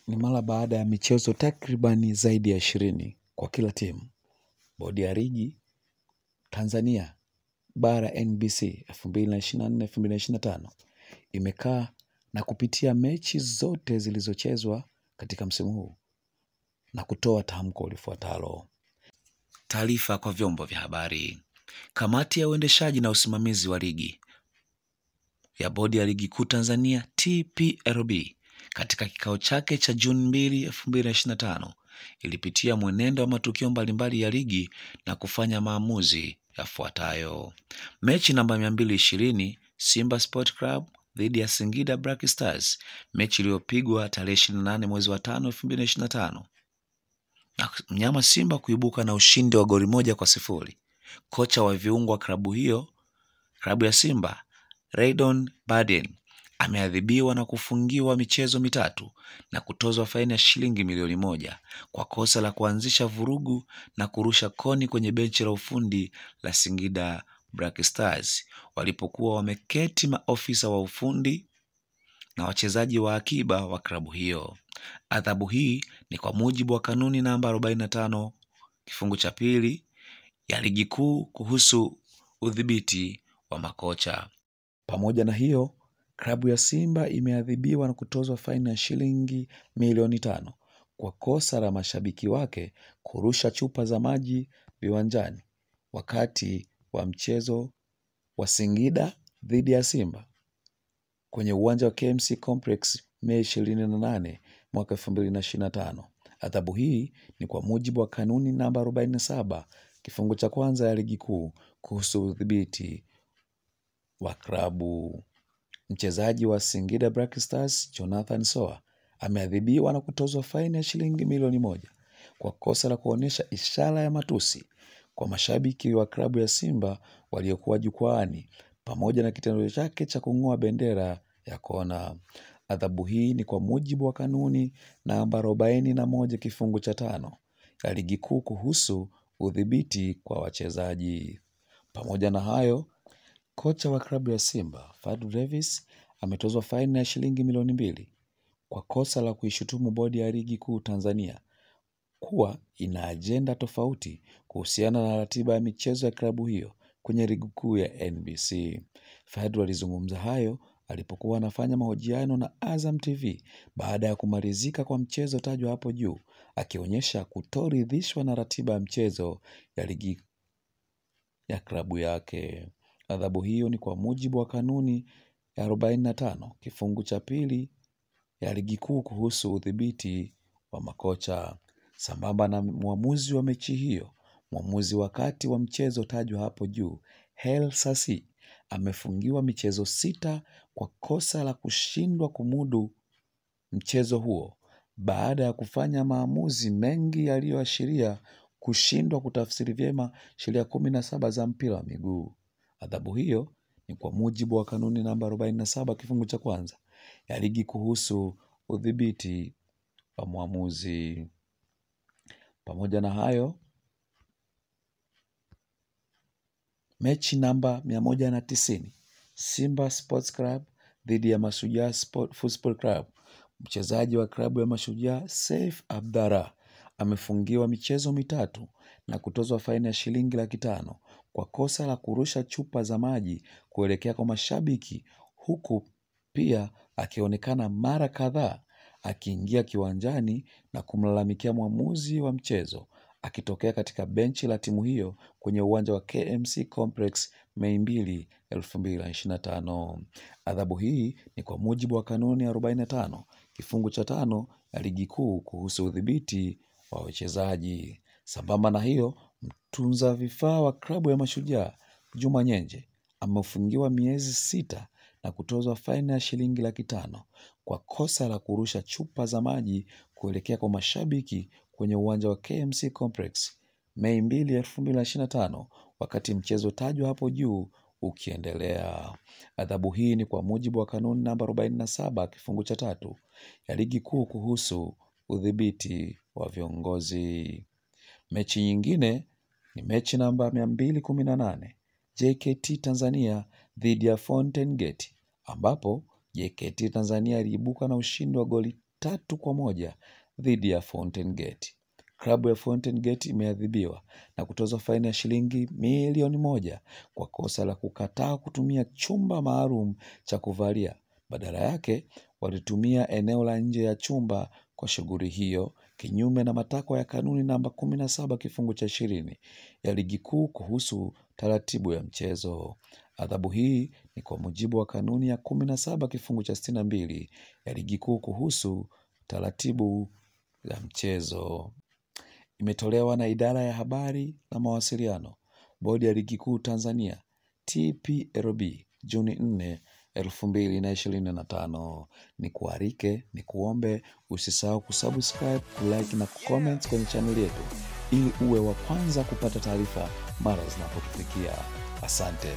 Ni mara baada ya michezo takribani zaidi ya 20 kwa kila timu. Bodi ya ligi Tanzania bara NBC 2024-2025 imekaa na kupitia mechi zote zilizochezwa katika msimu huu na kutoa tamko lifuatalo. Taarifa kwa vyombo vya habari. Kamati ya uendeshaji na usimamizi wa ligi ya Bodi ya Ligi Kuu Tanzania TPLB katika kikao chake cha Juni 2, 2025 ilipitia mwenendo wa matukio mbalimbali ya ligi na kufanya maamuzi yafuatayo. Mechi namba 220 Simba Sport Club dhidi ya Singida Black Stars, mechi iliyopigwa tarehe 28 mwezi wa 5, 2025. Na mnyama Simba kuibuka na ushindi wa goli 1-0. Kocha wa viungo wa klabu ya Simba Raydon Baden ameadhibiwa na kufungiwa michezo 3 na kutozwa faini ya shilingi milioni 1 kwa kosa la kuanzisha vurugu na kurusha koni kwenye benchi la ufundi la Singida Black Stars walipokuwa wameketi maofisa wa ufundi na wachezaji wa akiba wa klabu hiyo. Adhabu hii ni kwa mujibu wa kanuni namba 45 kifungu cha 2 ya ligi kuu kuhusu udhibiti wa makocha. Pamoja na hiyo, klabu ya Simba imeadhibiwa na kutozwa faini ya shilingi milioni 5 kwa kosa la mashabiki wake kurusha chupa za maji viwanjani wakati wa mchezo wa Singida dhidi ya Simba kwenye uwanja wa KMC Complex Mei 28 mwaka 2025. Adhabu hii ni kwa mujibu wa kanuni namba 47 kifungu cha 1 ya ligi kuu kuhusu udhibiti wa klabu. Mchezaji wa Singida Black Stars Jonathan Soa ameadhibiwa na kutozwa faini ya shilingi milioni 1 kwa kosa la kuonesha ishara ya matusi kwa mashabiki wa klabu ya Simba waliokuwa jukwaani pamoja na kitendo chake cha kung'oa bendera ya kona. Adhabu hii ni kwa mujibu wa kanuni namba 41 kifungu cha 5 ya ligi kuu kuhusu udhibiti kwa wachezaji. Pamoja na hayo, kocha wa klabu ya Simba Fadlu Davis ametozwa faini ya shilingi milioni 2 kwa kosa la kuishutumu Bodi ya Ligi Kuu Tanzania kuwa ina ajenda tofauti kuhusiana na ratiba ya michezo ya klabu hiyo kwenye ligi kuu ya NBC. Fadlu alizungumza hayo alipokuwa anafanya mahojiano na Azam TV baada ya kumalizika kwa mchezo tajwa hapo juu, akionyesha kutoridhishwa na ratiba ya mchezo ya ligi ya klabu yake. Adhabu hiyo ni kwa mujibu wa kanuni ya 45 kifungu cha 2 ya ligi kuu kuhusu udhibiti wa makocha. Sambamba na muamuzi wa mechi hiyo, muamuzi wakati wa mchezo tajwa hapo juu, Hel Sasi, amefungiwa michezo 6 kwa kosa la kushindwa kumudu mchezo huo baada ya kufanya maamuzi mengi yaliyoashiria kushindwa kutafsiri vyema sheria 17 za mpira wa miguu. Adhabu hiyo ni kwa mujibu wa kanuni namba 47 kifungu cha 1 ya ligi kuhusu udhibiti wa muamuzi. Pamoja na hayo, mechi namba 190 Simba Sports Club dhidi ya Mashujaa Football Club, mchezaji wa klabu ya Mashujaa Saif Abdallah amefungiwa michezo 3 na kutozwa faini ya shilingi 500 kwa kosa la kurusha chupa za maji kuelekea kwa mashabiki, huku pia akionekana mara kadhaa akiingia kiwanjani na kumlalamikia mwamuzi wa mchezo akitokea katika benchi la timu hiyo kwenye uwanja wa KMC Complex Mei 2, 2025. Adhabu hii ni kwa mujibu wa kanuni ya 45 kifungu cha 5 ya ligi kuu kuhusu udhibiti wa wachezaji. Sambamba na hiyo, mtunza vifaa wa klabu ya Mashujaa Juma Nyenje amefungiwa miezi 6 na kutozwa faini ya shilingi 500 kwa kosa la kurusha chupa za maji kuelekea kwa mashabiki kwenye uwanja wa KMC Complex Mei 2, 2025 wakati mchezo tajwa hapo juu ukiendelea. Adhabu hii ni kwa mujibu wa kanuni namba 47 kifungu cha 3 ya ligi kuu kuhusu udhibiti wa viongozi. Mechi nyingine ni mechi namba 218 JKT Tanzania dhidi ya Fountain Gate, ambapo JKT Tanzania iliibuka na ushindi wa goli 3-1 dhidi ya Fountain Gate. Klabu ya Fountain Gate imeadhibiwa na kutozwa faini ya shilingi milioni 1 kwa kosa la kukataa kutumia chumba maalum cha kuvalia. Badala yake walitumia eneo la nje ya chumba kwa shughuli hiyo, kinyume na matakwa ya kanuni namba 17 kifungu cha 20 ya ligi kuu kuhusu taratibu ya mchezo. Adhabu hii ni kwa mujibu wa kanuni ya 17 kifungu cha 62 ya ligi kuu kuhusu taratibu ya mchezo. Imetolewa na Idara ya Habari na Mawasiliano, Bodi ya Ligi Kuu Tanzania, TPLB, Juni 4, 2025. Ni kuombe usisahau kusubscribe, kulike na kucomment kwenye channel yetu ili uwe wa kwanza kupata taarifa mara zinapotufikia. Asante.